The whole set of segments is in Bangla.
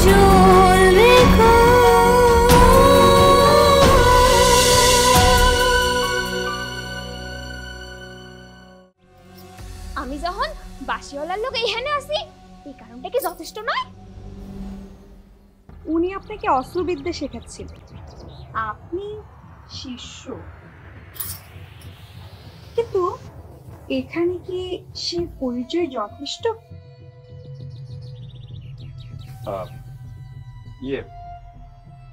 চলবে গো। আমি যখন বাসিওয়ালার লোক এইখানে আসি এই কারণটা কি যথেষ্ট নয়? উনি আপনাকে অস্ত্রবিদ্যা শেখাচ্ছিলেন, আপনি শিষ্য। কিন্তু এখানে কি সে পরিচয় যথেষ্ট?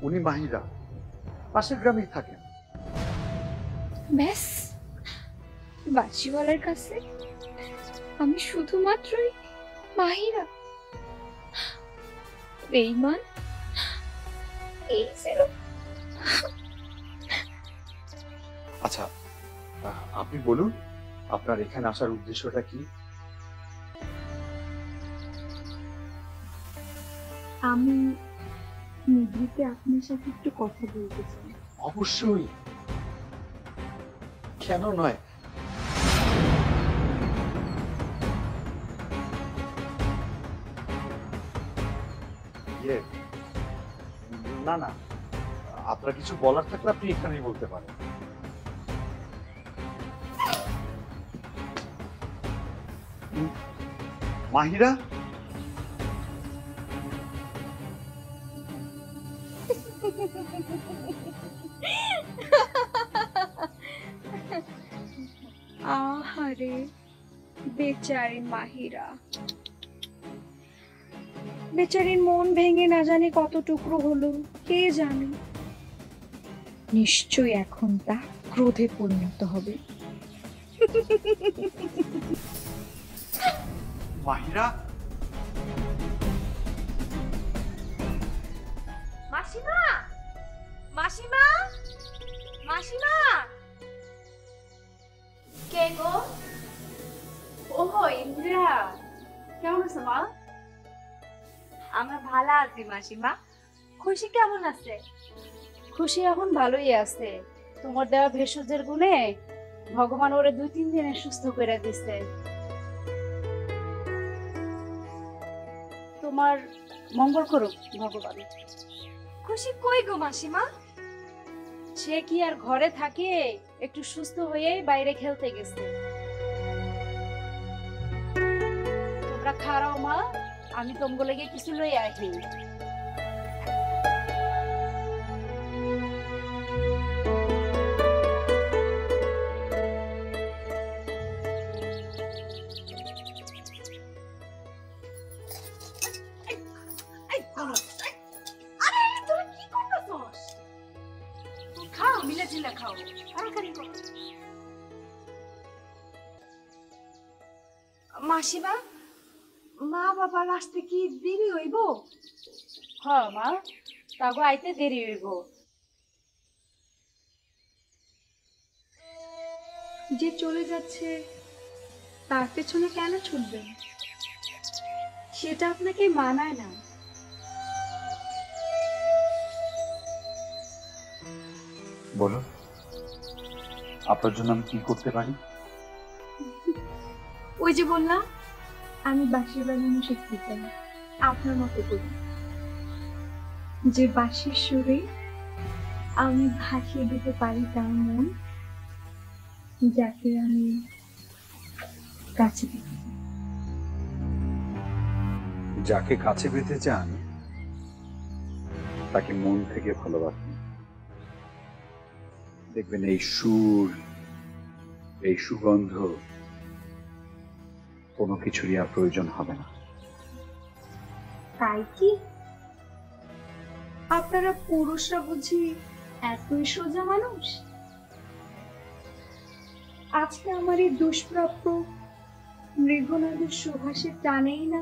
উনি মাহিরা, পাশের গ্রামেই থাকেন। ব্যাস, বাসিওয়ালার কাছে আমি শুধুমাত্রই মাহিরা। বেঈমান, এই ছিল। আচ্ছা, আপনি বলুন আপনার এখানে আসার উদ্দেশ্যটা কি? আমি নিভৃতে আপনার সাথে একটু কথা বলতে চাই। অবশ্যই, কেন নয়। না না, আপনার কিছু বলার থাকলে আপনি এখানেই বলতে পারেন। মাহিরা, আহারে বেচারি মাহিরা, বেচারির মন ভেঙে না জানি কত টুকরো হলো, কে জানে। নিশ্চয়ই এখন তা ক্রোধে পরিণত হবে। মাহিরা, মাসিমা, মাসিমা, মাসিমা। কে গো? ও ইন্দ্রা, কেমন আছো মা? আমরা ভালো আছি মাসিমা। খুশি কেমন আছে? খুশি এখন ভালোই আছে। তোমার দেওয়া ভেষজের গুণে ভগবান ওরে 2-3 দিনে সুস্থ করে দিছে। তোমার মঙ্গল করুক ভগবান। খুশি কই গো মাসিমা? সে কি আর ঘরে থাকে, একটু সুস্থ হয়ে বাইরে খেলতে গেছে। তোমরা খারাও মা, আমি তোমার লাগি কিছু লই আইছি। খাও, মিলে ঝিলে খাও, তাড়াতাড়ি করো। মাসিমা, মা বাবার আসতে কি দেরি হইব? হ্যাঁ মা, তাগো আইতে দেরি হইব। যে চলে যাচ্ছে তার পেছনে কেন ছুটবেন? সেটা আপনাকে মানায় না। বলুন আপনার জন্য আমি কি করতে পারি? ওই যে বললাম, আমি বাঁশি বাজানো শিখতে চাই আপনার মতো করে, যে বাঁশির সুরে আমি ভাসিয়ে দিতে পারি তার মন, যাকে আমি কাছে পেতে চাই। যাকে কাছে পেতে চান তাকে মন থেকে ভালোবাসুন। দেখবেন এই সুর, এই সুগন্ধ কোনো কিছুরই আর প্রয়োজন হবে না। তাই কি? আপনারা পুরুষরা বুঝি এতই সোজা মানুষ? আজকে আমার এই দুষ্প্রাপ্য মৃগনাদের সুভাষের টানেই না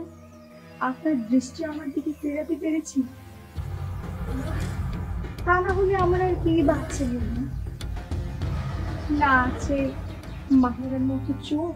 আপনার দৃষ্টি আমার দিকে ফেরাতে পেরেছি। তা না হলে আমার আর কি বাচ্চা না আছে মাহিরার মতো চোখ,